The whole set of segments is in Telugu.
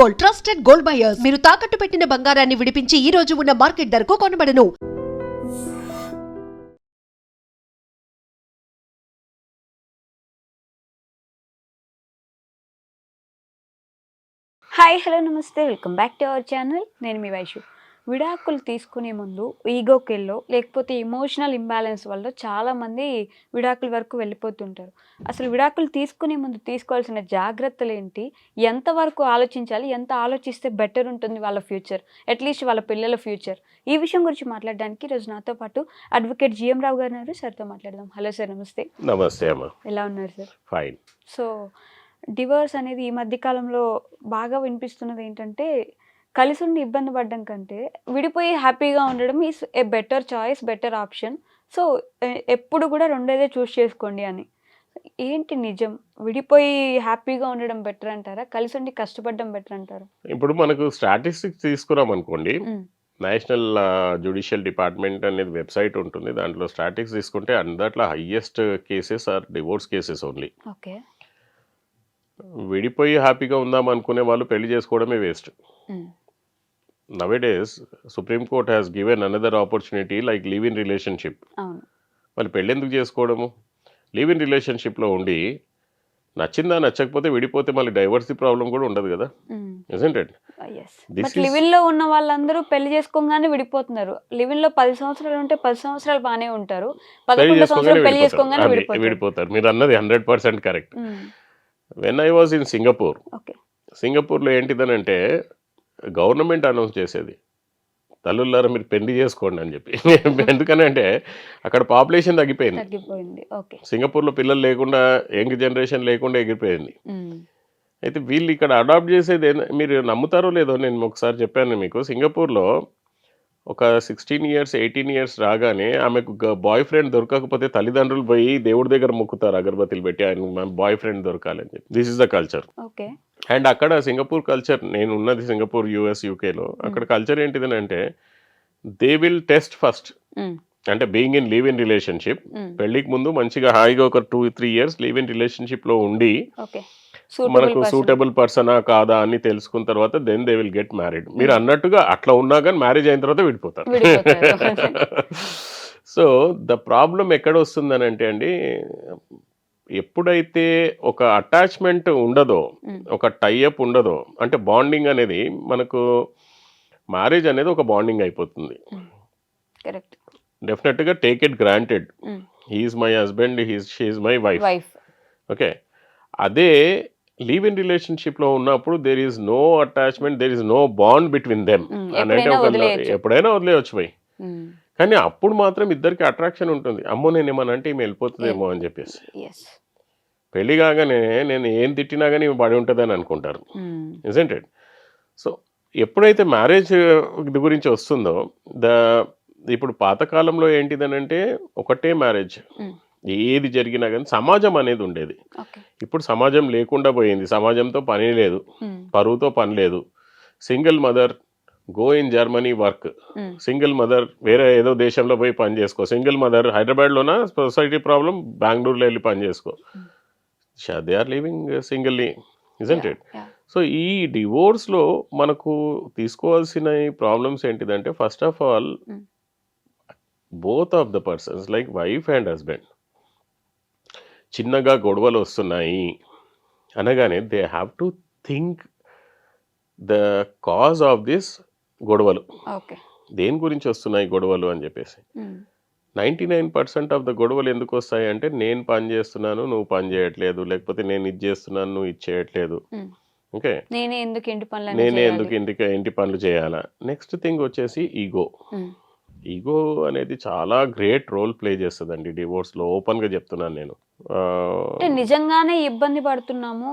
Gold, trusted gold buyers. మీరు తాకట్టు పెట్టిన బంగారాన్ని విడిపించి ఈ రోజు ఉన్న మార్కెట్ ధరకు కొనబడను. హాయ్ హలో నమస్తే, welcome back to our channel. నేను మీ వైషు. విడాకులు తీసుకునే ముందు ఈగోకెళ్ళో లేకపోతే ఎమోషనల్ ఇంబ్యాలెన్స్ వల్ల చాలామంది విడాకుల వరకు వెళ్ళిపోతుంటారు. అసలు విడాకులు తీసుకునే ముందు తీసుకోవాల్సిన జాగ్రత్తలు ఏంటి, ఎంతవరకు ఆలోచించాలి, ఎంత ఆలోచిస్తే బెటర్ ఉంటుంది వాళ్ళ ఫ్యూచర్, అట్లీస్ట్ వాళ్ళ పిల్లల ఫ్యూచర్, ఈ విషయం గురించి మాట్లాడడానికి ఈరోజు నాతో పాటు అడ్వకేట్ జిఎం రావు గారు ఉన్నారు. సార్తో మాట్లాడదాం. హలో సార్, నమస్తే. నమస్తే అమ్మా. ఎలా ఉన్నారు సార్? ఫైన్. సో డివోర్స్ అనేది ఈ మధ్య కాలంలో బాగా వినిపిస్తున్నది ఏంటంటే, కలిసి ఉండి ఇబ్బంది పడడం కంటే విడిపోయి హ్యాపీగా ఉండడం is a better choice, better option. So ఎప్పుడు కూడా రెండేదే చూస్ చేసుకోండి అని. ఏంటి నిజం? విడిపోయి హ్యాపీగా ఉండడం బెటర్ అంటారా, కలిసి ఉండి కష్టపడడం బెటర్ అంటారా? ఇప్పుడు మనకు స్టాటిస్టిక్స్ తీసుకున్నాం అనుకోండి, నేషనల్ జ్యుడిషియల్ డిపార్ట్మెంట్ అనేది వెబ్సైట్ ఉంటుంది. దాంట్లో స్టాటిస్టిక్స్ తీసుకుంటే అందట్లో highest cases are divorce cases only. Okay. విడిపోయి హ్యాపీగా ఉందాం అనుకునే వాళ్ళు పెళ్లి చేసుకోవడమే waste. Nowadays supreme court has given another opportunity like live in relationship. వాళ్ళు పెళ్ళి ఎందుకు చేసుకోవడము? లివ్ ఇన్ రిలేషన్షిప్లో ఉండి నచ్చిందా నచ్చకపోతే విడిపోతే మళ్ళీ డైవర్సీ ప్రాబ్లం కూడా ఉండదు కదా. Isn't it? లివిన్ లో ఉన్న వాళ్ళందరూ పెళ్లి చేసుకోగానే విడిపోతున్నారు. లివిన్ లో 10 సంవత్సరాలు ఉంటే 10 సంవత్సరాలు బాగానే ఉంటారు, 11 సంవత్సరాలు పెళ్లి చేసుకోగానే విడిపోతారు. మీరు అన్నది 100% correct. When I was in Singapore, సింగపూర్లో ఏంటిదనంటే గవర్నమెంట్ అనౌన్స్ చేసేది, తల్లులారా మీరు పెళ్లి చేసుకోండి అని చెప్పి. ఎందుకనంటే అక్కడ పాపులేషన్ తగ్గిపోయింది. సింగపూర్లో పిల్లలు లేకుండా, యంగ్ జనరేషన్ లేకుండా ఎగిరిపోయింది. అయితే వీళ్ళు ఇక్కడ అడాప్ట్ చేసేది మీరు నమ్ముతారో లేదో, నేను ఒకసారి చెప్పాను మీకు. సింగపూర్లో ఒక 16 ఇయర్స్ 18 ఇయర్స్ రాగానే ఆమెకు బాయ్ ఫ్రెండ్ దొరకకపోతే తల్లిదండ్రులు పోయి దేవుడి దగ్గర మొక్కుతారు అగరబత్తిలు పెట్టి, ఆయన బాయ్ ఫ్రెండ్ దొరకాలని చెప్పి. This is the culture. And అక్కడ సింగపూర్ కల్చర్, నేను ఉన్నది సింగపూర్ US UKలో, అక్కడ కల్చర్ ఏంటిదని అంటే దే విల్ టెస్ట్ ఫస్ట్. అంటే being in live in relationship, పెళ్లికి ముందు మంచిగా హాయిగా ఒక 2-3 ఇయర్స్ లివ్ ఇన్ రిలేషన్షిప్లో ఉండి మనకు సూటబుల్ పర్సనా కాదా అని తెలుసుకున్న తర్వాత then they will get married. మీరు అన్నట్టుగా అట్లా ఉన్నా కానీ మ్యారేజ్ అయిన తర్వాత విడిపోతారు. సో ద ప్రాబ్లం ఎక్కడ వస్తుందని అంటే అండి, ఎప్పుడైతే ఒక అటాచ్మెంట్ ఉండదో, ఒక టైఅప్ ఉండదో, అంటే బాండింగ్ అనేది మనకు, మ్యారేజ్ అనేది ఒక బాండింగ్ అయిపోతుంది. డెఫినెట్గా take it granted, he's my husband, she is my wife. Okay. అదే లివ్ ఇన్ రిలేషన్షిప్లో ఉన్నప్పుడు there is no attachment, there is no bond between them అని అంటే ఎప్పుడైనా వదిలేయచ్చు పోయి. కానీ అప్పుడు మాత్రం ఇద్దరికి అట్రాక్షన్ ఉంటుంది. అమ్మో నేను ఏమన్నా అంటే ఈమె వెళ్ళిపోతుందేమో అని చెప్పేసి. పెళ్లి కాగానే నేను ఏం తిట్టినా కానీ పడి ఉంటుంది అని అనుకుంటారు. Isn't it? సో ఎప్పుడైతే మ్యారేజ్ గురించి వస్తుందో, ఇప్పుడు పాతకాలంలో ఏంటిదనంటే ఒకటే మ్యారేజ్, ఏది జరిగినా కానీ సమాజం అనేది ఉండేది. ఇప్పుడు సమాజం లేకుండా పోయింది. సమాజంతో పని లేదు, పరువుతో పని లేదు. Single mother go in Germany work, single mother వేరే ఏదో దేశంలో పోయి పని చేసుకో, సింగిల్ మదర్ హైదరాబాద్లోన సొసైటీ ప్రాబ్లం, బెంగళూరులో వెళ్ళి పని చేసుకో. They are living singly, isn't it? So ఈ డివోర్స్లో మనకు తీసుకోవాల్సిన ప్రాబ్లమ్స్ ఏంటిదంటే, first of all both of the persons like wife and husband చిన్నగా గొడవలు వస్తున్నాయి అనగానే they have to think the cause of this గొడవలు, దేని గురించి వస్తున్నాయి గొడవలు అని చెప్పేసి. 99% ఆఫ్ ద గొడవలు ఎందుకు వస్తాయి అంటే, నేను పని చేస్తున్నాను నువ్వు పని చేయట్లేదు, లేకపోతే నేను ఇది చేస్తున్నాను నువ్వు ఇది చేయట్లేదు. ఓకే, నేనే ఎందుకు ఇంటి పనులు చేయాలా. నెక్స్ట్ థింగ్ వచ్చేసి ఈగో. ఈగో అనేది చాలా గ్రేట్ రోల్ ప్లే చేస్తుందండి డివోర్స్లో. ఓపెన్గా చెప్తున్నాను నేను. నిజంగానే ఇబ్బంది పడుతున్నాము.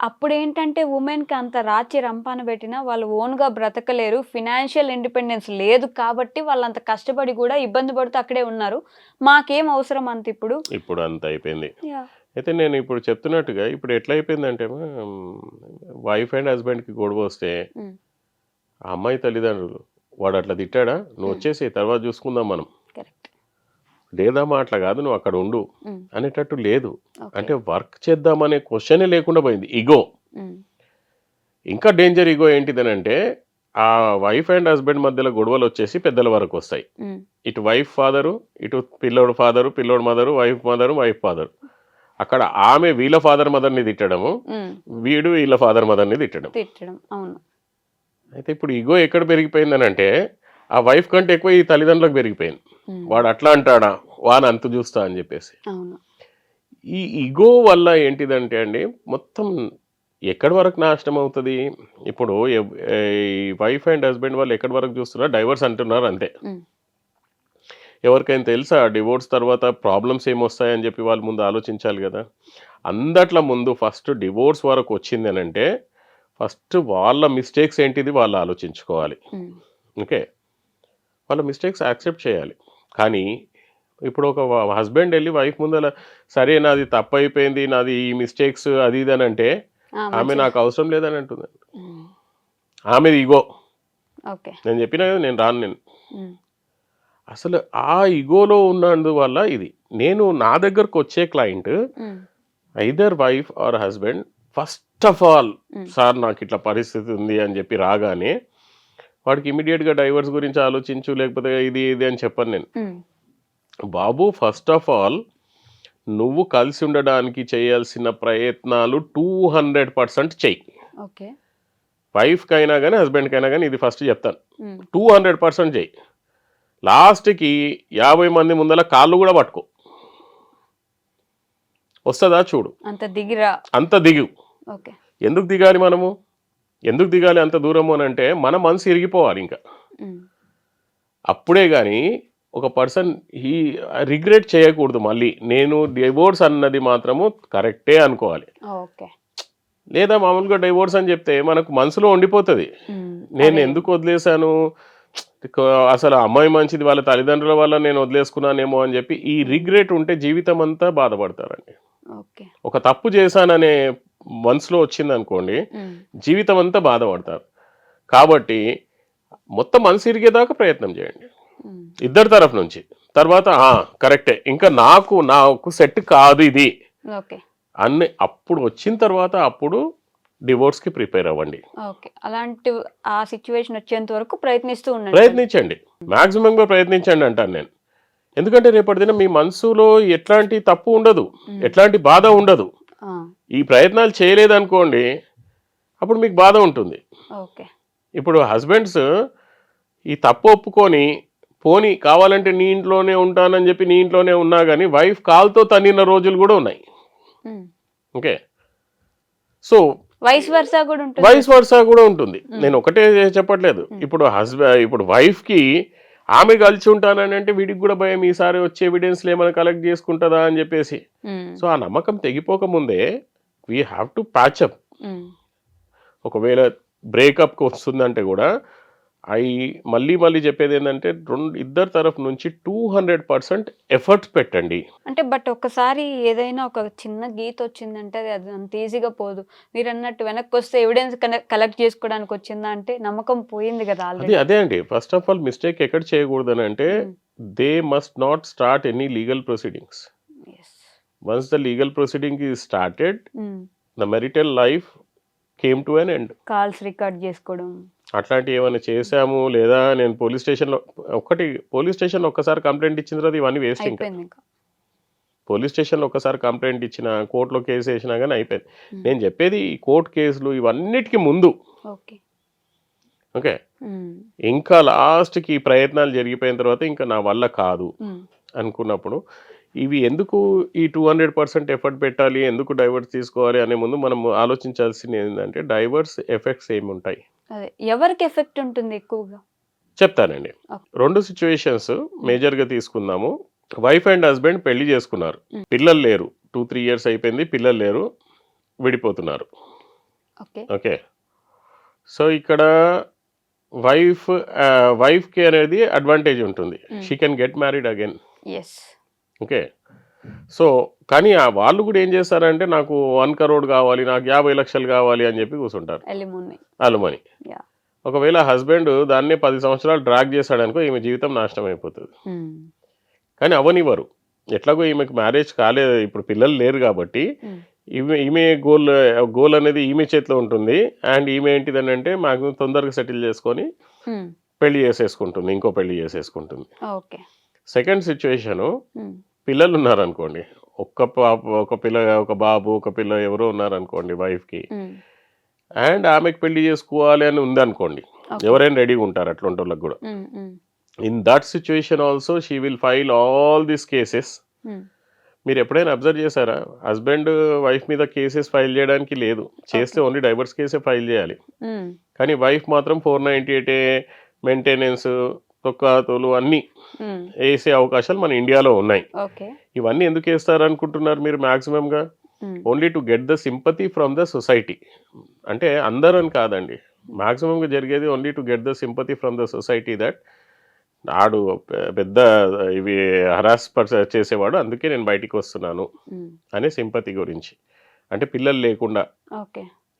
అప్పుడు ఏంటంటే ఉమెన్కి అంత రాచి రంపాన పెట్టినా వాళ్ళు ఓన్గా బ్రతకలేరు, ఫినాన్షియల్ ఇండిపెండెన్స్ లేదు కాబట్టి వాళ్ళు అంత కష్టపడి కూడా ఇబ్బంది పడుతూ అక్కడే ఉన్నారు. మాకేం అవసరం అంత ఇప్పుడు అంత అయిపోయింది. అయితే నేను ఇప్పుడు చెప్తున్నట్టుగా ఇప్పుడు ఎట్లా అయిపోయిందంటే, వైఫ్ అండ్ హస్బెండ్కి గొడవ వస్తే ఆ అమ్మాయి తల్లిదండ్రులు, వాడు అట్లా తిట్టాడా, నువ్వు వచ్చేసి తర్వాత చూసుకుందాం మనం, లేదమ్మా అట్లా కాదు నువ్వు అక్కడ ఉండు అనేటట్టు లేదు. అంటే వర్క్ చేద్దామనే క్వశ్చనే లేకుండా పోయింది. ఈగో. ఇంకా డేంజర్ ఈగో ఏంటిదనంటే ఆ వైఫ్ అండ్ హస్బెండ్ మధ్యలో గొడవలు వచ్చేసి పెద్దల వరకు వస్తాయి. ఇటు వైఫ్ ఫాదరు, ఇటు పిల్లోడు ఫాదరు, పిల్లోడు మదరు, వైఫ్ ఫాదరు. అక్కడ ఆమె వీళ్ళ ఫాదర్ మదర్ని తిట్టడము, వీడు వీళ్ళ ఫాదర్ మదర్ని తిట్టడం. అవును. అయితే ఇప్పుడు ఈగో ఎక్కడ పెరిగిపోయిందనంటే ఆ వైఫ్ కంటే ఎక్కువ ఈ తల్లిదండ్రులకు పెరిగిపోయింది. వాడు అట్లా అంటాడా, వాని అంతు చూస్తా అని చెప్పేసి. ఈ ఈగో వల్ల ఏంటిదంటే అండి మొత్తం ఎక్కడి వరకు నాశనం అవుతుంది. ఇప్పుడు ఈ వైఫ్ అండ్ హస్బెండ్ వాళ్ళు ఎక్కడి వరకు చూస్తున్నారు, డైవర్స్ అంటున్నారు అంతే. ఎవరికైనా తెలుసా డివోర్స్ తర్వాత ప్రాబ్లమ్స్ ఏమొస్తాయని చెప్పి వాళ్ళు ముందు ఆలోచించాలి కదా. అందట్ల ముందు ఫస్ట్ డివోర్స్ వరకు వచ్చింది అని అంటే ఫస్ట్ వాళ్ళ మిస్టేక్స్ ఏంటిది వాళ్ళు ఆలోచించుకోవాలి. ఓకే, వాళ్ళ మిస్టేక్స్ యాక్సెప్ట్ చేయాలి. కానీ ఇప్పుడు ఒక హస్బెండ్ వెళ్ళి వైఫ్ ముందర సరే నాది తప్పు అయిపోయింది, నాది ఈ మిస్టేక్స్ అది ఇది అని అంటే ఆమె నాకు అవసరం లేదని అంటుంది. ఆమెది ఈగో. నేను చెప్పినా కదా నేను రాను. నేను అసలు ఆ ఈగోలో ఉన్నందువల్ల ఇది. నేను నా దగ్గరకు వచ్చే client either wife or husband first of all sir నాకు ఇట్లా పరిస్థితి ఉంది అని చెప్పి రాగానే వాడికి ఇమీడియట్గా డైవర్స్ గురించి ఆలోచించు లేకపోతే ఇది ఇది అని చెప్పను నేను. బాబు ఫస్ట్ ఆఫ్ ఆల్ నువ్వు కలిసి ఉండడానికి చేయాల్సిన ప్రయత్నాలు 200% చెయ్యి. వైఫ్కి అయినా కానీ హస్బెండ్కి అయినా కానీ ఇది ఫస్ట్ చెప్తాను, 200% చెయ్యి. లాస్ట్కి 50 మంది ముందర కాళ్ళు కూడా పట్టుకో. వస్తుందా చూడు. అంత దిగు. ఎందుకు దిగాలి మనము, ఎందుకు దిగాలి అంత దూరము అని అంటే మన మనసు ఇరిగిపోవాలి. ఇంకా అప్పుడే కానీ ఒక పర్సన్ ఈ రిగ్రెట్ చేయకూడదు. మళ్ళీ నేను డివోర్స్ అన్నది మాత్రము కరెక్టే అనుకోవాలి. లేదా మామూలుగా డివోర్స్ అని చెప్తే మనకు మనసులో ఉండిపోతుంది, నేను ఎందుకు వదిలేశాను, అసలు అమ్మాయి మంచిది, వాళ్ళ తల్లిదండ్రుల వల్ల నేను వదిలేసుకున్నానేమో అని చెప్పి ఈ రిగ్రెట్ ఉంటే జీవితం అంతా బాధపడతారండి. ఒక తప్పు చేశాననే మనసులో వచ్చింది అనుకోండి జీవితం అంతా బాధపడతారు. కాబట్టి మొత్తం మనసు ఇరిగేదాకా ప్రయత్నం చేయండి ఇద్దరి తరఫు నుంచి. తర్వాత కరెక్టే, ఇంకా నాకు సెట్ కాదు ఇది అన్ని అప్పుడు వచ్చిన తర్వాత అప్పుడు డివోర్స్కి ప్రిపేర్ అవ్వండి. అలాంటి ఆ సిచ్యువేషన్ వచ్చేంత వరకు ప్రయత్నించండి, మ్యాక్సిమంగా ప్రయత్నించండి అంటాను నేను. ఎందుకంటే రేపటి దిన మీ మనసులో ఎట్లాంటి తప్పు ఉండదు, ఎట్లాంటి బాధ ఉండదు. ఈ ప్రయత్నాలు చేయలేదనుకోండి అప్పుడు మీకు బాధ ఉంటుంది. ఇప్పుడు హస్బెండ్స్ ఈ తప్పు ఒప్పుకొని పోని కావాలంటే నీ ఇంట్లోనే ఉంటానని చెప్పి నీ ఇంట్లోనే ఉన్నా కానీ వైఫ్ కాల్తో తన్నిన రోజులు కూడా ఉన్నాయి. ఓకే, సో వైస్ వర్సా కూడా ఉంటుంది. నేను ఒకటే చెప్పట్లేదు. ఇప్పుడు వైఫ్కి ఆమె కలిసి ఉంటానని అంటే వీడికి కూడా భయం, ఈసారి వచ్చే ఎవిడెన్స్లు ఏమైనా కలెక్ట్ చేసుకుంటుందా అని చెప్పేసి. సో ఆ నమ్మకం తెగిపోకముందే వీ హ్యావ్ టు ప్యాచప్. ఒకవేళ బ్రేకప్కి వస్తుందంటే కూడా మళ్ళీ చెప్పేది ఏంటంటే ఇద్దరు తరఫు నుంచి 200% ఎఫర్ట్స్ పెట్టండి. అంటే బట్ ఒకసారి ఏదైనా ఒక చిన్న గీత వచ్చిందంటే అది అంత ఈజీగా పోదు. మీరు అన్నట్టు వెనక్కి వస్తే ఎవిడెన్స్ కలెక్ట్ చేసుకోవడానికి వచ్చిందా అంటే నమ్మకం పోయింది కదా. అదే అండి, ఫస్ట్ ఆఫ్ ఆల్ మిస్టేక్ ఎక్కడ చేయకూడదని అంటే they must not start any legal proceedings. Once the legal proceeding is started the marital life came to an end. Calls record చేసుకోవడం అట్లాంటివి ఏమైనా చేశాము లేదా నేను పోలీస్ స్టేషన్లో ఒక్కసారి కంప్లైంట్ ఇచ్చిన తర్వాత ఇవన్నీ వేస్ట్. ఇంకా పోలీస్ స్టేషన్లో ఒక్కసారి కంప్లైంట్ ఇచ్చిన, కోర్టులో కేసు వేసినా కానీ అయిపోయింది. నేను చెప్పేది ఈ కోర్టు కేసులు ఇవన్నిటికీ ముందు. ఓకే, ఇంకా లాస్ట్కి ప్రయత్నాలు జరిగిపోయిన తర్వాత ఇంకా నా వల్ల కాదు అనుకున్నప్పుడు ఇవి ఎందుకు ఈ 200% ఎఫర్ట్ పెట్టాలి, ఎందుకు డైవర్స్ తీసుకోవాలి అనే ముందు మనం ఆలోచించాల్సింది ఏంటంటే డైవర్స్ ఎఫెక్ట్స్ ఏమి ఉంటాయి, ఎవరికి ఎఫెక్ట్ ఉంటుంది ఎక్కువగా చెప్తానండి. 2 సిచ్యువేషన్స్ మేజర్గా తీసుకుందాము. వైఫ్ అండ్ హస్బెండ్ పెళ్లి చేసుకున్నారు, పిల్లలు లేరు, 2-3 years అయిపోయింది, పిల్లలు లేరు, విడిపోతున్నారు. ఓకే, సో ఇక్కడ వైఫ్కి అనేది అడ్వాంటేజ్ ఉంటుంది, she can get married again. Okay, so కానీ వాళ్ళు కూడా ఏం చేస్తారంటే నాకు 1 crore కావాలి, నాకు 50 లక్షలు కావాలి అని చెప్పి కూర్చుంటారు, అలుమని. ఒకవేళ హస్బెండ్ దాన్నే 10 సంవత్సరాలు డ్రాగ్ చేశాడు అనుకో ఈమె జీవితం నాశనం అయిపోతుంది. కానీ అవనివ్వరు, ఎట్లాగో ఈమెకు మ్యారేజ్ కాలేదు, ఇప్పుడు పిల్లలు లేరు కాబట్టి ఈమె గోల్ అనేది ఈమె చేతిలో ఉంటుంది. అండ్ ఈమె ఏంటిదని అంటే మాక్సిమం తొందరగా సెటిల్ చేసుకొని పెళ్లి చేసేసుకుంటుంది, ఇంకో పెళ్లి చేసేసుకుంటుంది. ఓకే. సెకండ్ సిచ్యువేషను, పిల్లలు ఉన్నారనుకోండి, ఒక బాబు ఒక పిల్ల ఎవరో ఉన్నారనుకోండి వైఫ్కి, అండ్ ఆమెకు పెళ్లి చేసుకోవాలి అని ఉందనుకోండి, ఎవరైనా రెడీగా ఉంటారు అట్లాంటి వాళ్ళకి కూడా. In that situation also she will file all these cases. మీరు ఎప్పుడైనా అబ్జర్వ్ చేశారా, హస్బెండ్ వైఫ్ మీద కేసెస్ ఫైల్ చేయడానికి లేదు, చేస్తే ఓన్లీ డైవర్స్ కేసే ఫైల్ చేయాలి. కానీ వైఫ్ మాత్రం 498 మెయింటెనెన్స్, తొక్కాతోలు అన్నీ వేసే అవకాశాలు మన ఇండియాలో ఉన్నాయి. ఇవన్నీ ఎందుకు వేస్తారు అనుకుంటున్నారు మీరు? మ్యాక్సిమంగా only to get the sympathy from the society. అంటే అందరూ అని కాదండి, మ్యాక్సిమంగా జరిగేది only to get the sympathy from the society that ఆడు పెద్ద ఇవి హరాస్ చేసేవాడు, అందుకే నేను బయటికి వస్తున్నాను అనే సింపతి గురించి. అంటే పిల్లలు లేకుండా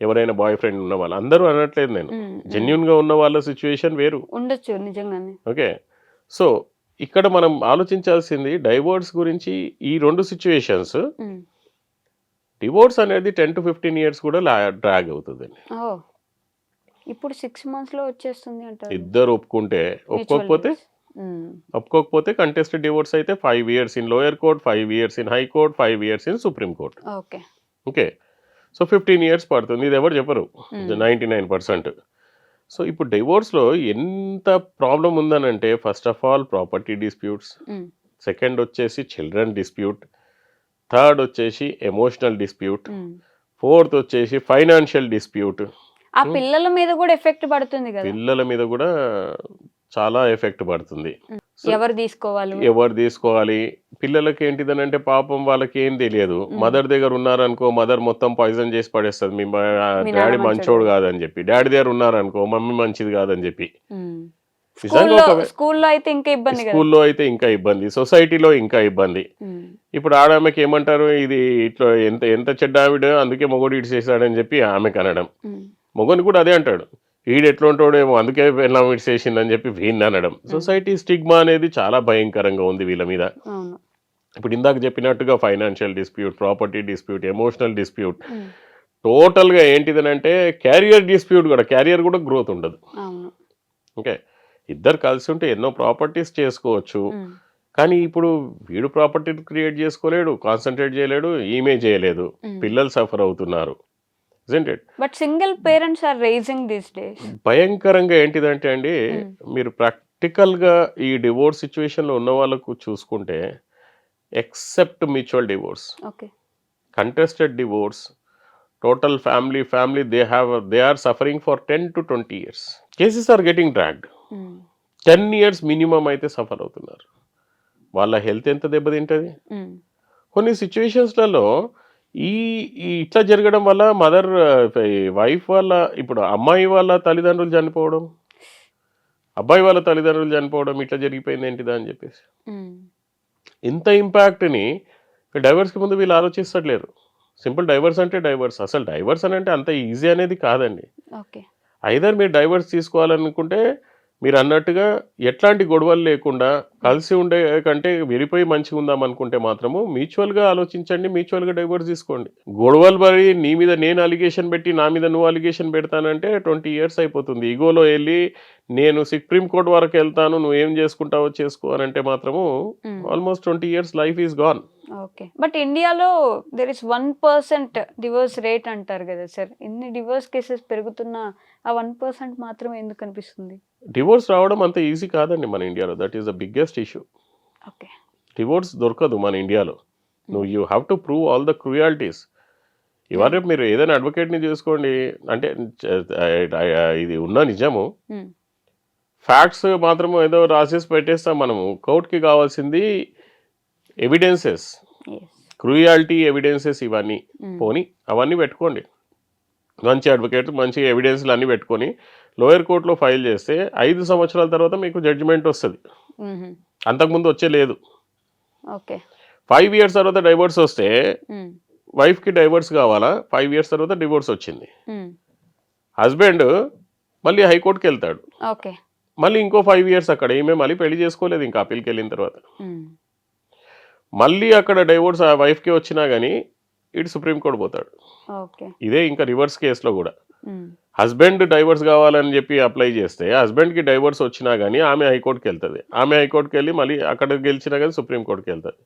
ఎవరైనా బాయ్ ఫ్రెండ్ ఉన్న వాళ్ళు, అందరూ అనట్లేదు నేను, జెన్యున్గా ఉన్న వాళ్ళ సిచ్యువేషన్ వేరు ఉండొచ్చు నిజంగానే. ఓకే. సో ఇక్కడ మనం ఆలోచించాల్సింది డైవోర్స్ గురించి. ఈ రెండు సిచ్యువేషన్స్, డివోర్స్ అనేది 10 to 15 years కూడా డ్రాగ్ అవుతుంది. ఇప్పుడు 6 months లో వచ్చేస్తుంది అంటారు. ఇద్దరు ఒప్పుకోకపోతే కంటెస్టెడ్ డివోర్స్ అయితే 5 years in lower court, 5 years in high court, 5 years in supreme court. Okay. So 15 years పడుతుంది. ఇది ఎవరు చెప్పరు 99%. సో ఇప్పుడు డివోర్స్లో ఎంత ప్రాబ్లం ఉందనంటే, first of all property disputes, second వచ్చేసి చిల్డ్రన్ డిస్ప్యూట్, థర్డ్ వచ్చేసి ఎమోషనల్ డిస్ప్యూట్, ఫోర్త్ వచ్చేసి ఫైనాన్షియల్ డిస్ప్యూట్. ఆ పిల్లల మీద కూడా ఎఫెక్ట్ పడుతుంది కదా. పిల్లల మీద కూడా చాలా ఎఫెక్ట్ పడుతుంది. ఎవరు తీసుకోవాలి పిల్లలకి ఏంటిదని అంటే, పాపం వాళ్ళకి ఏం తెలియదు. మదర్ దగ్గర ఉన్నారనుకో, మదర్ మొత్తం పాయిజన్ చేసి పడేస్తుంది, మీ డాడీ మంచోడు కాదని చెప్పి. డాడీ దగ్గర ఉన్నారనుకో, మమ్మీ మంచిది కాదని చెప్పి. స్కూల్లో అయితే ఇంకా ఇబ్బంది, సొసైటీలో ఇంకా ఇబ్బంది. ఇప్పుడు ఆమెకి ఏమంటారు, ఇది ఇట్లా ఎంత చెడ్డ ఆవిడ, అందుకే మొగోడు ఇటు చేశాడని చెప్పి ఆమెకు అనడం. మొగోని కూడా అదే అంటాడు, వీడు ఎట్లా ఉంటాడేమో అందుకే పెళ్ళాం ఇటు చేసిందని చెప్పి వీడిని అనడం. సొసైటీ స్టిగ్మా అనేది చాలా భయంకరంగా ఉంది వీళ్ళ మీద. ఇప్పుడు ఇందాక చెప్పినట్టుగా financial dispute, property dispute, emotional dispute, టోటల్గా ఏంటిదనంటే క్యారియర్ డిస్ప్యూట్ కూడా. క్యారియర్ కూడా గ్రోత్ ఉండదు. ఓకే, ఇద్దరు కలిసి ఉంటే ఎన్నో ప్రాపర్టీస్ చేసుకోవచ్చు, కానీ ఇప్పుడు వీడు ప్రాపర్టీ క్రియేట్ చేసుకోలేడు, కాన్సన్ట్రేట్ చేయలేడు, ఈమె చేయలేదు, పిల్లలు సఫర్ అవుతున్నారు. But single parents are raising this days. భయంకరంగా ఏంటిదంటే అండి, మీరు ప్రాక్టికల్గా ఈ డివోర్స్ సిచ్యువేషన్లో ఉన్న వాళ్ళకు చూసుకుంటే, except mutual divorce, contested divorce, total family they are suffering for 10 to 20 years. Cases are getting dragged. 10 years minimum అయితే సఫర్ అవుతున్నారు. వాళ్ళ హెల్త్ ఎంత దెబ్బతింటుంది. కొన్ని సిచ్యువేషన్స్లలో ఇట్లా జరగడం వల్ల వైఫ్ వాళ్ళ, ఇప్పుడు అమ్మాయి వాళ్ళ తల్లిదండ్రులు చనిపోవడం, అబ్బాయి వాళ్ళ తల్లిదండ్రులు చనిపోవడం, ఇట్లా జరిగిపోయింది ఏంటిదా అని చెప్పేసి ఇంత ఇంపాక్ట్ని డైవర్స్కి ముందు వీళ్ళు ఆలోచిస్తలేరు. సింపుల్ డైవర్స్ అంటే డైవర్స్, అసలు డైవర్స్ అని అంటే అంత ఈజీ అనేది కాదండి. ఐదర్ మీరు డైవర్స్ తీసుకోవాలనుకుంటే, మీరు అన్నట్టుగా ఎట్లాంటి గొడవలు లేకుండా కలిసి ఉండే కంటే విడిపోయి మంచిగా ఉందాం అనుకుంటే మాత్రము మ్యూచువల్గా ఆలోచించండి, మ్యూచువల్గా డైవర్స్ తీసుకోండి. గొడవలు పడి నీ మీద నేను అలిగేషన్ పెట్టి నా మీద నువ్వు అలిగేషన్ పెడతానంటే 20 years అయిపోతుంది. ఈగోలో వెళ్ళి నేను సుప్రీం కోర్ట్ వరకు వెళ్తాను, నువ్వు ఏం చేసుకుంటావో చేసుకో అని అంటే మాత్రము almost 20 years life is gone. Okay, but ఇండియాలో దెర్ ఇస్ 1% డివోర్స్ రేట్ అంటారు కదా సార్. ఇన్ని డివోర్స్ కేసెస్ పెరుగుతున్న ఆ 1% మాత్రం ఎందుకు అనిపిస్తుంది? డివోర్స్ రావడం అంత ఈజీ కాదండి మన ఇండియాలో. That is the biggest issue. Okay, divorce దొరకదు మన ఇండియాలో. You have to prove all the cruelties. ఇవాళ మీరు ఏదైనా అడ్వకేట్ని చూసుకోండి, అంటే ఇది ఉన్న నిజము, ఫ్యాక్ట్స్ మాత్రం ఏదో రాసేసి పెట్టేస్తాం మనము. కోర్టుకి కావాల్సింది ఎవిడెన్సెస్, క్రూయాలిటీ ఎవిడెన్సెస్, ఇవన్నీ పోని అవన్నీ పెట్టుకోండి. మంచి అడ్వకేట్ మంచి ఎవిడెన్స్లు అన్నీ పెట్టుకొని లోయర్ కోర్టులో ఫైల్ చేస్తే 5 సంవత్సరాల తర్వాత మీకు జడ్జిమెంట్ వస్తుంది. అంతకుముందు వచ్చే లేదు. 5 years తర్వాత డైవోర్స్ వస్తే వైఫ్కి డైవోర్స్ కావాలా, 5 years తర్వాత డివోర్స్ వచ్చింది, హస్బెండ్ మళ్ళీ హైకోర్టుకి వెళ్తాడు, మళ్ళీ ఇంకో 5 years అక్కడ ఈమె మళ్ళీ పెళ్లి చేసుకోలేదు ఇంకా అప్పీల్కి వెళ్ళిన తర్వాత, మళ్ళీ అక్కడ డైవోర్స్ ఆ వైఫ్కి వచ్చినా కానీ ఇటు సుప్రీంకోర్టు పోతాడు. ఓకే. ఇదే ఇంకా రివర్స్ కేసులో కూడా హస్బెండ్ డైవర్స్ కావాలని చెప్పి అప్లై చేస్తే హస్బెండ్కి డైవర్స్ వచ్చినా కానీ ఆమె హైకోర్టుకి వెళ్తుంది. ఆమె హైకోర్టుకి వెళ్ళి మళ్ళీ అక్కడ గెలిచినా కానీ సుప్రీంకోర్టుకి వెళ్తుంది.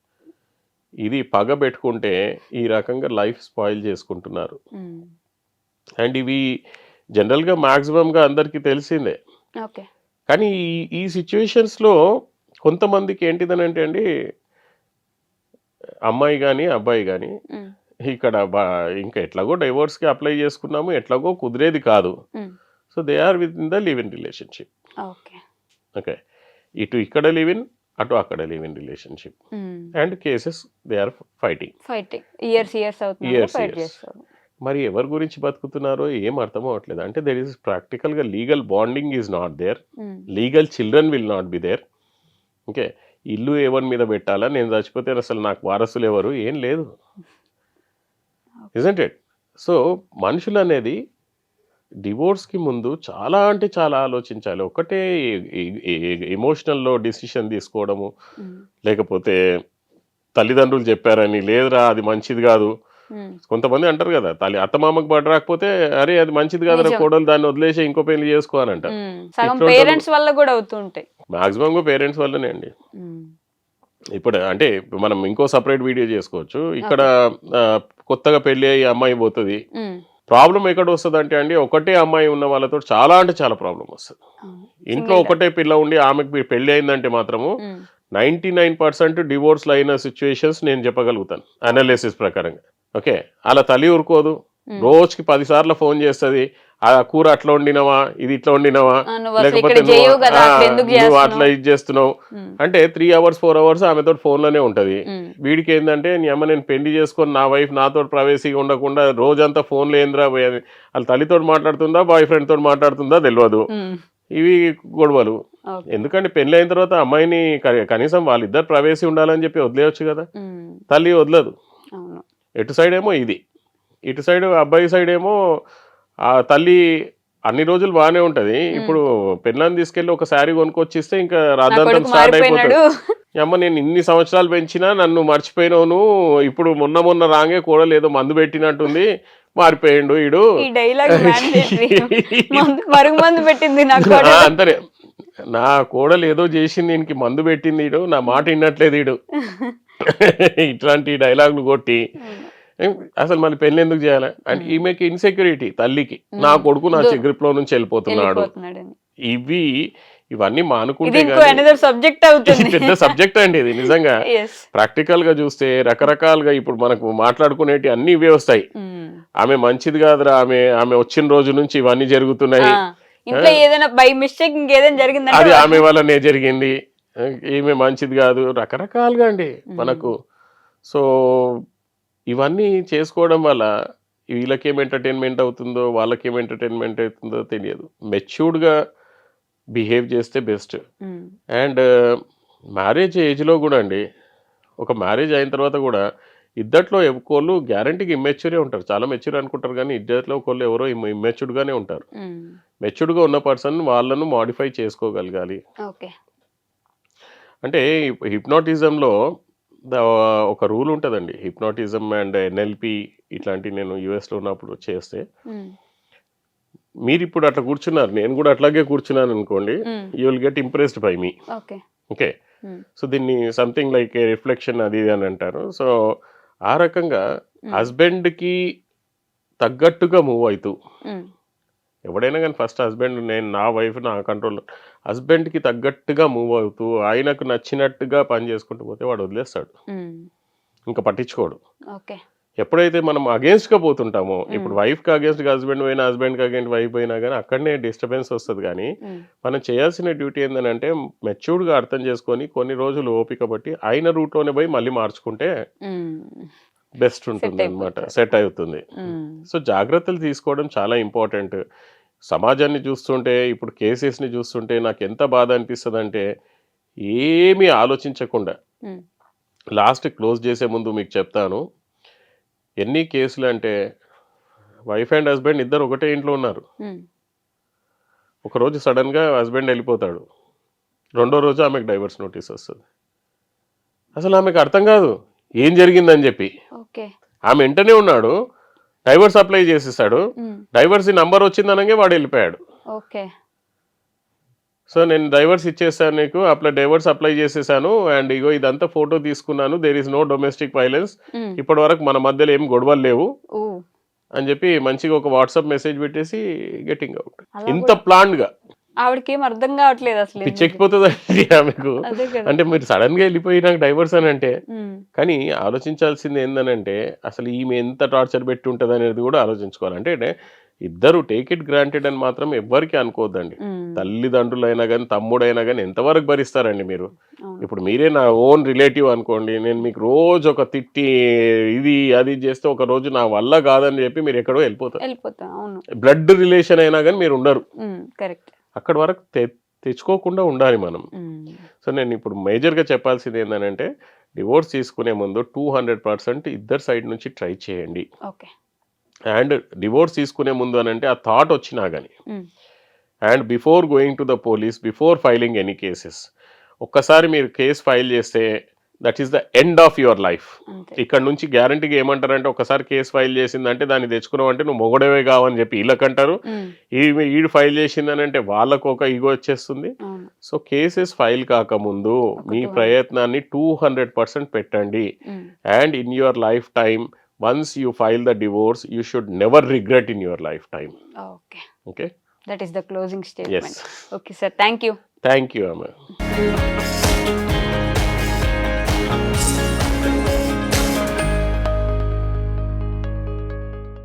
ఇది పగ పెట్టుకుంటే ఈ రకంగా లైఫ్ స్పాయిల్ చేసుకుంటున్నారు. అండ్ ఇవి జనరల్గా మ్యాక్సిమంగా అందరికీ తెలిసిందే. ఓకే. కానీ ఈ సిచ్యువేషన్స్లో కొంతమందికి ఏంటిదనంటే అండి, అమ్మాయి కానీ అబ్బాయి కానీ ఇక్కడ ఇంకా ఎట్లాగో డైవోర్స్కి అప్లై చేసుకున్నాము, ఎట్లాగో కుదిరేది కాదు. So they are within the live in relationship. Okay, ఇటు ఇక్కడ లివ్ ఇన్, అటు అక్కడ live in relationship. And cases they are fighting years. మరి ఎవరి గురించి బతుకుతున్నారో ఏం అర్థం అవ్వట్లేదు. అంటే దెర్ ఈస్ ప్రాక్టికల్గా legal bonding is not there, legal children will not be there. Okay, ఇల్లు ఎవరి మీద పెట్టాలా, నేను చచ్చిపోతే అసలు నాకు వారసులు ఎవరు, ఏం లేదు. Isn't it? సో మనుషులు అనేది డివోర్స్కి ముందు చాలా అంటే చాలా ఆలోచించాలి. ఒకటే ఎమోషనల్లో డిసిషన్ తీసుకోవడము, లేకపోతే తల్లిదండ్రులు చెప్పారని, లేదురా అది మంచిది కాదు. కొంతమంది అంటారు కదా, అత్తమామకు బడి రాకపోతే అరే అది మంచిది కాదు, కోడలు దాన్ని వదిలేసి ఇంకో పెళ్లి చేసుకో అని అంటారు. పేరెంట్స్ వల్ల కూడా అవుతుంటాయి, మాక్సిమం పేరెంట్స్ వల్లనే అండి. ఇప్పుడు అంటే మనం ఇంకో సపరేట్ వీడియో చేసుకోవచ్చు. ఇక్కడ కొత్తగా పెళ్లి అయ్యి అమ్మాయి పోతుంది, ప్రాబ్లం ఎక్కడ వస్తుంది అంటే అండి, ఒకటే అమ్మాయి ఉన్న వాళ్ళతో చాలా అంటే చాలా ప్రాబ్లం వస్తుంది. ఇంట్లో ఒకటే పిల్ల ఉండి ఆమెకు పెళ్లి అయిందంటే మాత్రము 99% డివోర్స్లు అయిన సిచ్యువేషన్స్ నేను చెప్పగలుగుతాను అనాలిసిస్ ప్రకారంగా. ఓకే, అలా తల్లి ఊరుకోదు, రోజుకి 10 సార్లు ఫోన్ చేస్తుంది, ఆ కూర అట్లా వండినవా, ఇది ఇట్లా వండినవా, లేకపోతే నువ్వు అట్లా ఇది చేస్తున్నావు అంటే 3 hours 4 hours ఆమెతో ఫోన్లోనే ఉంటది. వీడికి ఏంటంటే నీ అమ్మ నేను పెళ్లి చేసుకొని నా వైఫ్ నాతో ప్రైవసీగా ఉండకుండా రోజంతా ఫోన్లో ఏంద్రా, వాళ్ళ తల్లితో మాట్లాడుతుందా బాయ్ ఫ్రెండ్ తోటి మాట్లాడుతుందా తెలియదు. ఇవి గొడవలు. ఎందుకంటే పెళ్లి అయిన తర్వాత అమ్మాయిని కనీసం వాళ్ళిద్దరు ప్రైవసీ ఉండాలని చెప్పి వదిలేయచ్చు కదా, తల్లి వదలదు. ఎటు సైడ్ ఏమో ఇది, ఇటు సైడ్ అబ్బాయి సైడ్ ఏమో ఆ తల్లి అన్ని రోజులు బాగానే ఉంటది. ఇప్పుడు పెళ్ళాన్ని తీసుకెళ్లి ఒక శారీ కొనుక్కొచ్చిస్తే ఇంకా రాద్దాంతం స్టార్ట్ అయిపోతాడు. అమ్మ నేను ఇన్ని సంవత్సరాలు పెంచినా నన్ను మర్చిపోయినావు, ఇప్పుడు మొన్న రాంగే కూడా ఏదో మందు పెట్టినట్టుంది, మారిపోయిండు ఈడు. అంతనే నా కోడలు ఏదో చేసింది, దీనికి మందు పెట్టింది ఈడు, నా మాట వినట్లేదు ఈడు. ఇట్లాంటి డైలాగులు కొట్టి అసలు మళ్ళీ పెళ్లి ఎందుకు చేయాలి అంటే ఈమెకి ఇన్సెక్యూరిటీ, తల్లికి నా కొడుకు నా గ్రిప్ లో నుంచి వెళ్ళిపోతున్నాడు. ఇవన్నీ మానుకుంటే పెద్ద సబ్జెక్ట్ అండి ఇది. నిజంగా ప్రాక్టికల్ గా చూస్తే రకరకాలుగా ఇప్పుడు మనకు మాట్లాడుకునేటి అన్ని ఇవే వస్తాయి. ఆమె మంచిది కాదురా, ఆమె వచ్చిన రోజు నుంచి ఇవన్నీ జరుగుతున్నాయి, అది ఆమె వల్లనే జరిగింది, ఈమె మంచిది కాదు, రకరకాలుగా అండి మనకు. సో ఇవన్నీ చేసుకోవడం వల్ల వీళ్ళకేం ఎంటర్టైన్మెంట్ అవుతుందో వాళ్ళకేం ఎంటర్టైన్మెంట్ అవుతుందో తెలియదు. మెచ్యూర్డ్గా బిహేవ్ చేస్తే బెస్ట్. అండ్ మ్యారేజ్ ఏజ్లో కూడా అండి, ఒక మ్యారేజ్ అయిన తర్వాత కూడా ఇద్దట్లో ఒకళ్ళు గ్యారంటీకి ఇమ్మెచ్యూరే ఉంటారు. చాలా మెచ్యూర్ అనుకుంటారు కానీ ఇద్దట్లో ఒకళ్ళు ఎవరో ఇమ్మెచ్యూర్డ్గానే ఉంటారు. మెచ్యూర్డ్గా ఉన్న పర్సన్ వాళ్ళను మాడిఫై చేసుకోగలగాలి. అంటే హిప్నాటిజంలో ఒక రూల్ ఉంటుందండి, హిప్నాటిజం అండ్ ఎన్ఎల్పి ఇట్లాంటి నేను యుఎస్లో ఉన్నప్పుడు చేస్తే, మీరు ఇప్పుడు అట్లా కూర్చున్నారు, నేను కూడా అట్లాగే కూర్చున్నాను అనుకోండి, you will get impressed by me. Okay, so దీన్ని సంథింగ్ లైక్ ఏ రిఫ్లెక్షన్ అది ఇది అని అంటారు. సో ఆ రకంగా హస్బెండ్కి తగ్గట్టుగా మూవ్ అవుతూ, ఎవడైనా కానీ ఫస్ట్ హస్బెండ్, నేను నా వైఫ్ నా కంట్రోల్, హస్బెండ్కి తగ్గట్టుగా మూవ్ అవుతూ ఆయనకు నచ్చినట్టుగా పని చేసుకుంటూ పోతే వాడు వదిలేస్తాడు, ఇంకా పట్టించుకోడు. ఎప్పుడైతే మనం అగేన్స్ట్గా పోతుంటామో, ఇప్పుడు వైఫ్కి అగేన్స్ట్గా హస్బెండ్ పోయినా, హస్బెండ్కి అగేన్స్ట్ వైఫ్ పోయినా కానీ అక్కడనే డిస్టర్బెన్స్ వస్తుంది. కానీ మనం చేయాల్సిన డ్యూటీ ఏంటంటే మెచ్యూర్డ్గా అర్థం చేసుకొని కొన్ని రోజులు ఓపిక బట్టి ఆయన రూట్లోనే పోయి మళ్ళీ మార్చుకుంటే బెస్ట్ ఉంటుంది అనమాట, సెట్ అవుతుంది. సో జాగ్రత్తలు తీసుకోవడం చాలా ఇంపార్టెంట్. సమాజాన్ని చూస్తుంటే, ఇప్పుడు కేసెస్ని చూస్తుంటే నాకు ఎంత బాధ అనిపిస్తుంది అంటే, ఏమీ ఆలోచించకుండా లాస్ట్ క్లోజ్ చేసే ముందు మీకు చెప్తాను, ఎన్ని కేసులు అంటే వైఫ్ అండ్ హస్బెండ్ ఇద్దరు ఒకటే ఇంట్లో ఉన్నారు, ఒకరోజు సడన్గా హస్బెండ్ వెళ్ళిపోతాడు, రెండో రోజు ఆమెకు డైవర్స్ నోటీస్ వస్తుంది. అసలు ఆమెకు అర్థం కాదు ఏం జరిగిందని చెప్పి. ఆమె వెంటనే ఉన్నాడు, డైవర్స్ అప్లై చేసేసాడు. డైవర్స్ నంబర్ వచ్చిందనగా వాడు వెళ్ళిపోయాడు. ఓకే. సో నేను డైవర్స్ ఇచ్చేసాను నీకు, డైవర్స్ అప్లై చేసేసాను, అండ్ ఇగో ఇదంతా ఫోటో తీసుకున్నాను, there is no domestic violence, ఇప్పటి వరకు మన మధ్యలో ఏం గొడవలు లేవు అని చెప్పి మంచిగా ఒక వాట్సాప్ మెసేజ్ పెట్టేసి గెటింగ్ అవుట్. ఇంత ప్లాన్డ్ గా ఆవిడకి ఏం అర్థం కావట్లేదు అసలు. పిచ్చెక్కిపోతుంది ఆమెకు. అంటే మీరు సడన్ గా వెళ్ళిపోయి నాకు డైవర్స్ అని అంటే, కానీ ఆలోచించాల్సింది ఏందనంటే అసలు ఈమె ఎంత టార్చర్ పెట్టి ఉంటుంది అనేది కూడా ఆలోచించుకోవాలి. అంటే ఇద్దరు టేక్ ఇట్ గ్రాంటెడ్ అని మాత్రం ఎవ్వరికి అనుకోవద్దండి. తల్లిదండ్రులైనా కానీ తమ్ముడైనా కానీ ఎంతవరకు భరిస్తారండి మీరు? ఇప్పుడు మీరే నా ఓన్ రిలేటివ్ అనుకోండి, నేను మీకు రోజు ఒక తిట్టి ఇది అది చేస్తే ఒక రోజు నా వల్ల కాదని చెప్పి మీరు ఎక్కడో వెళ్ళిపోతారు. బ్లడ్ రిలేషన్ అయినా కానీ మీరు ఉండరు. కరెక్ట్. అక్కడ వరకు తెచ్చుకోకుండా ఉండాలి మనం. సో నేను ఇప్పుడు మేజర్గా చెప్పాల్సింది ఏంటంటే డివోర్స్ తీసుకునే ముందు 200% ఇద్దరు సైడ్ నుంచి ట్రై చేయండి. ఓకే. అండ్ డివోర్స్ తీసుకునే ముందు అని అంటే ఆ థాట్ వచ్చినా కానీ, and before going to the police, before filing any cases, ఒక్కసారి మీరు కేసు ఫైల్ చేస్తే that is the end of your life. ఇక్కడ నుంచి గ్యారంటీగా ఏమంటారంటే ఒకసారి కేసు ఫైల్ చేసిందంటే దాన్ని తెచ్చుకున్నావు అంటే నువ్వు మొగడవే కావని చెప్పి వీళ్ళకంటారు. ఈడు ఫైల్ చేసిందని అంటే వాళ్ళకు ఒక ఈగో వచ్చేస్తుంది. సో కేసెస్ ఫైల్ కాకముందు మీ ప్రయత్నాన్ని 200% పెట్టండి. And in your life time, once you file the divorce, you should never regret in your lifetime. Okay. That is the closing statement. Yes. Okay, sir. Thank you. Thank you, Amma.